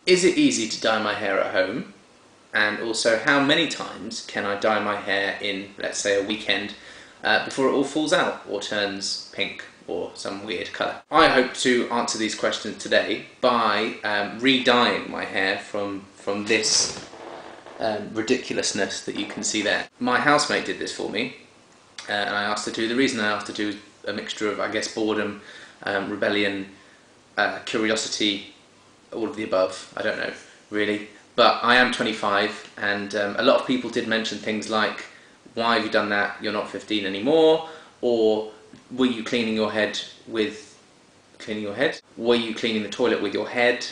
Is it easy to dye my hair at home? And also, how many times can I dye my hair in, let's say, a weekend before it all falls out or turns pink or some weird colour? I hope to answer these questions today by re-dyeing my hair from this ridiculousness that you can see there. My housemate did this for me, and I asked her to. The reason I asked her to is a mixture of, I guess, boredom, rebellion, curiosity, all of the above. I don't know, really. But I am 25, and a lot of people did mention things like, why have you done that? You're not 15 anymore. Or, were you cleaning your head with... cleaning your head? Were you cleaning the toilet with your head?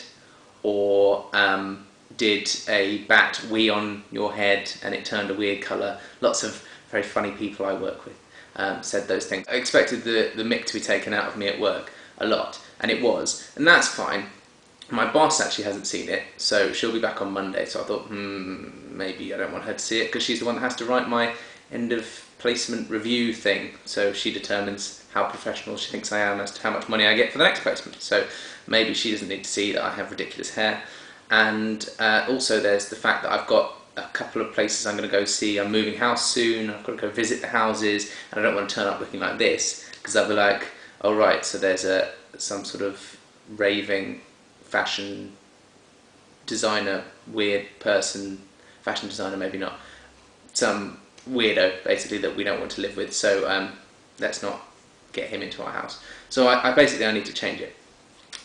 Or did a bat wee on your head and it turned a weird colour? Lots of very funny people I work with said those things. I expected the mick to be taken out of me at work a lot, and it was. And that's fine. My boss actually hasn't seen it, so she'll be back on Monday, so I thought, maybe I don't want her to see it, because she's the one that has to write my end of placement review thing, so she determines how professional she thinks I am as to how much money I get for the next placement. So maybe she doesn't need to see that I have ridiculous hair. And also there's the fact that I've got a couple of places I'm going to go see. I'm moving house soon, I've got to go visit the houses, and I don't want to turn up looking like this, because I'll be like, oh right, so there's some sort of raving fashion designer, weird person, fashion designer maybe not, some weirdo basically that we don't want to live with, so let's not get him into our house. So I basically I need to change it.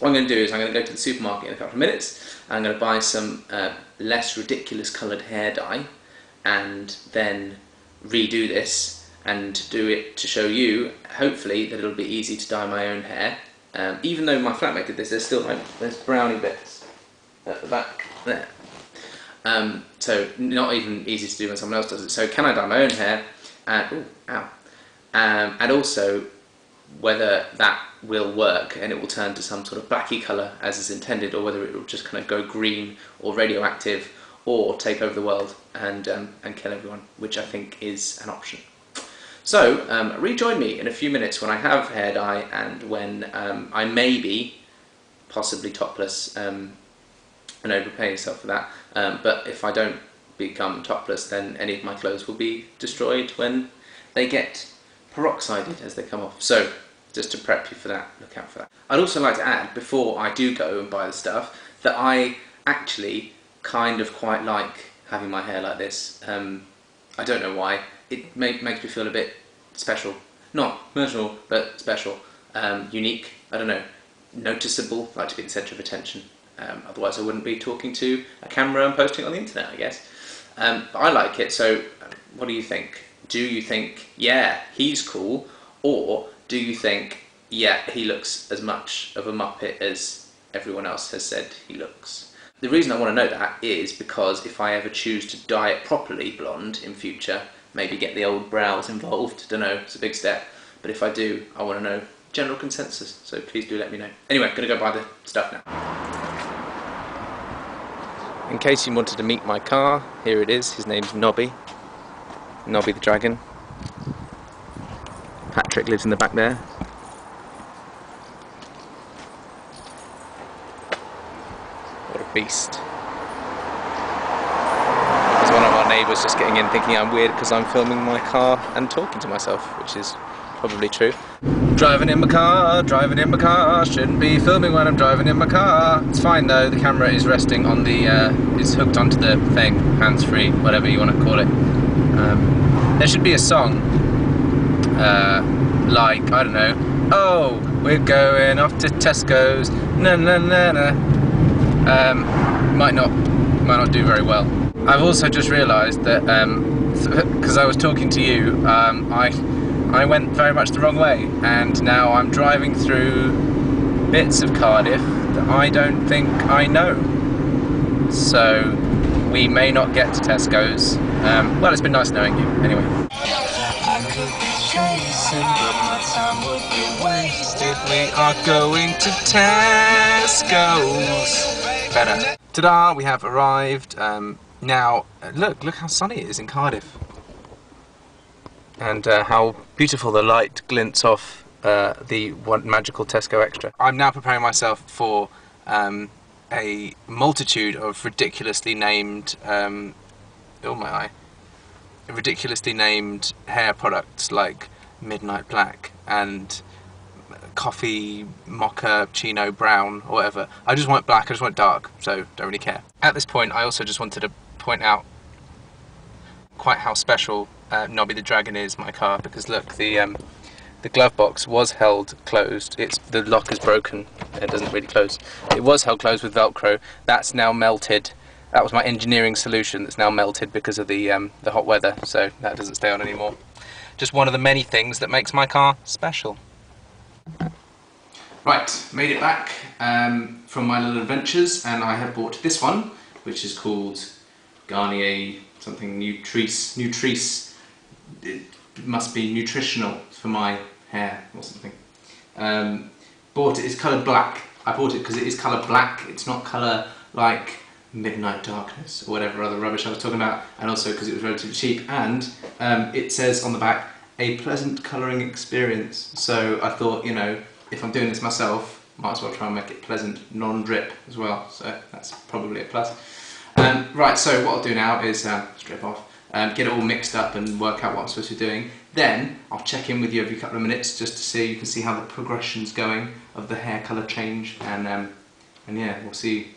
What I'm going to do is I'm going to go to the supermarket in a couple of minutes, and I'm going to buy some less ridiculous coloured hair dye, and then redo this and do it to show you, hopefully, that it'll be easy to dye my own hair. Even though my flatmate did this, there's still there's brownie bits at the back there. So not even easy to do when someone else does it. So can I dye my own hair? And and also whether that will work and it will turn to some sort of blacky colour as is intended, or whether it will just kind of go green or radioactive or take over the world and kill everyone, which I think is an option. So, rejoin me in a few minutes when I have hair dye and when I may be possibly topless. I know prepare yourself for that, but if I don't become topless, then any of my clothes will be destroyed when they get peroxided as they come off. So, just to prep you for that, look out for that. I'd also like to add, before I do go and buy the stuff, that I actually kind of quite like having my hair like this. I don't know why. It makes me feel a bit special. Not personal, but special. Unique, I don't know, noticeable, like to be the centre of attention. Otherwise I wouldn't be talking to a camera and posting it on the internet, I guess. But I like it, so what do you think? Do you think, yeah, he's cool? Or do you think, yeah, he looks as much of a muppet as everyone else has said he looks? The reason I want to know that is because if I ever choose to dye it properly blonde in future, maybe get the old brows involved, don't know, it's a big step, but if I do, I want to know general consensus, so please do let me know. Anyway, I'm going to go buy the stuff now. In case you wanted to meet my car, here it is. His name's Nobby. Nobby the dragon. Patrick lives in the back there. What a beast. There's one of our neighbours just getting in thinking I'm weird because I'm filming my car and talking to myself, which is probably true. Driving in my car, shouldn't be filming when I'm driving in my car. It's fine though, the camera is resting on the, it's hooked onto the thing, hands-free, whatever you want to call it. There should be a song, like, I don't know, oh, we're going off to Tesco's, na na na na. Might not do very well. I've also just realised that, because I was talking to you, I went very much the wrong way, and now I'm driving through bits of Cardiff that I don't think I know. So we may not get to Tesco's. Well, it's been nice knowing you, anyway. I could be chasing, but my time would be wasted. We are going to Tesco's. Better. Ta-da, we have arrived. Now, look how sunny it is in Cardiff. And how beautiful the light glints off the one magical Tesco Extra. I'm now preparing myself for a multitude of ridiculously named, oh my eye, ridiculously named hair products like Midnight Black and coffee mocha chino brown or whatever. I just want black, I just want dark, so don't really care. At this point I also just wanted to point out quite how special Nobby the Dragon is, my car, because look, the glove box was held closed. The lock is broken, it doesn't really close. It was held closed with Velcro. That's now melted. That was my engineering solution that's now melted because of the hot weather, so that doesn't stay on anymore. Just one of the many things that makes my car special. Right, made it back from my little adventures, and I have bought this one, which is called Garnier something Nutrice. It must be nutritional for my hair or something. Bought it, it's coloured black. I bought it because it is coloured black. It's not colour like Midnight Darkness or whatever other rubbish I was talking about, and also because it was relatively cheap, and it says on the back, a pleasant colouring experience. So I thought, you know, if I'm doing this myself, might as well try and make it pleasant, non-drip as well, so that's probably a plus. Right, so what I'll do now is strip off, get it all mixed up and work out what I'm supposed to be doing. Then I'll check in with you every couple of minutes just to see, you can see how the progression's going of the hair colour change, and yeah, we'll see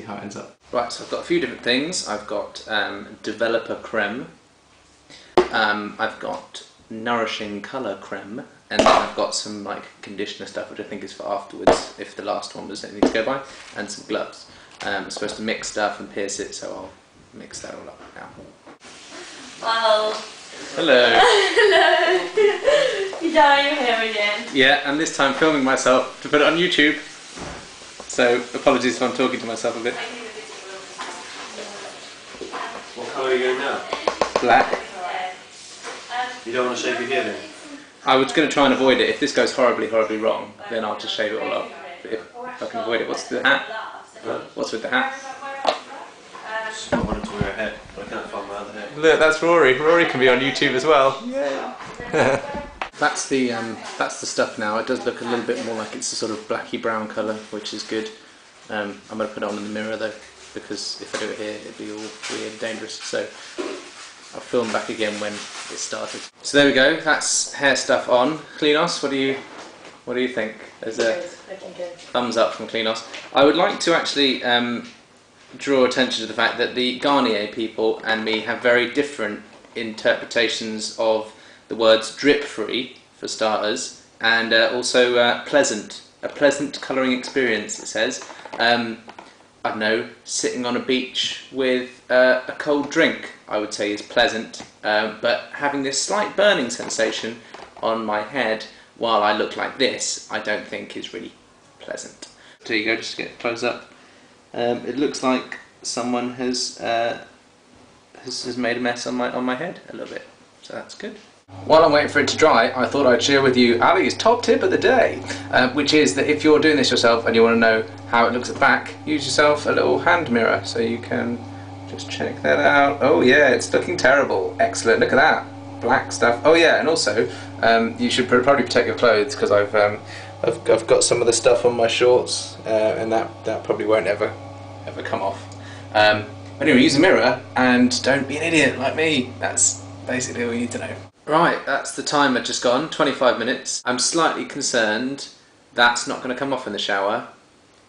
how it ends up. Right, so I've got a few different things. I've got Developer Creme, I've got Nourishing Colour Creme, and then I've got some like conditioner stuff which I think is for afterwards if the last one was anything to go by, and some gloves. I'm supposed to mix stuff and pierce it, so I'll mix that all up now. Well. Hello. Hello. You're dyeing your hair again. Yeah, and this time filming myself to put it on YouTube. So apologies if I'm talking to myself a bit. What colour are you going now? Black. You don't want to shave your hair then? I was going to try and avoid it. If this goes horribly, horribly wrong, then I'll just shave it all off. But if I can avoid it, what's the hat? Huh? What's with the hat? I wanted to wear a hat, but I can't find my other hat. Look, that's Rory. Rory can be on YouTube as well. Yeah. That's the stuff now. It does look a little bit more like it's a sort of blacky brown colour, which is good. I'm going to put it on in the mirror though, because if I do it here, it'd be all weird and dangerous. So I'll film back again when it started. So there we go. That's hair stuff on. Klinos, what do you think? There's a thumbs up from Klinos. I would like to actually draw attention to the fact that the Garnier people and me have very different interpretations of the words drip-free, for starters, and also pleasant. A pleasant colouring experience, it says. I don't know, sitting on a beach with a cold drink, I would say is pleasant, but having this slight burning sensation on my head while I look like this, I don't think is really pleasant. There you go, just to get close up. It looks like someone has made a mess on my head a little bit, so that's good. While I'm waiting for it to dry, I thought I'd share with you Ali's top tip of the day, which is that if you're doing this yourself and you want to know how it looks at the back, use yourself a little hand mirror so you can just check that out. Oh yeah, it's looking terrible. Excellent, look at that. Black stuff. Oh yeah, and also you should probably protect your clothes, because I've got some of the stuff on my shorts, and that probably won't ever come off. But anyway, use a mirror and don't be an idiot like me. That's basically all you need to know. Right, that's the timer just gone, 25 minutes. I'm slightly concerned that's not going to come off in the shower,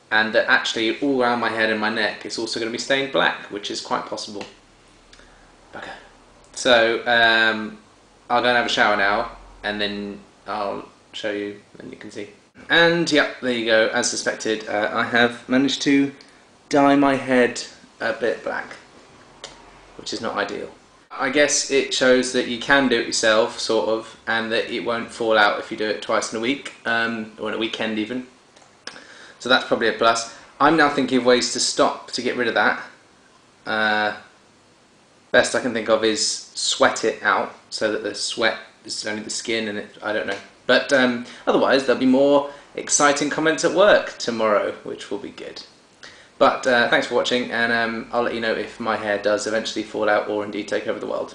and that actually all around my head and my neck it's also going to be stained black, which is quite possible. Okay. So I'll go and have a shower now, and then I'll show you and you can see. And yep, there you go, as suspected, I have managed to dye my head a bit black, which is not ideal. I guess it shows that you can do it yourself, sort of, and that it won't fall out if you do it twice in a week, or in a weekend even. So that's probably a plus. I'm now thinking of ways to stop, to get rid of that. Best I can think of is sweat it out, so that the sweat is only the skin and I don't know. But otherwise there'll be more exciting comments at work tomorrow, which will be good. But thanks for watching, and I'll let you know if my hair does eventually fall out or indeed take over the world.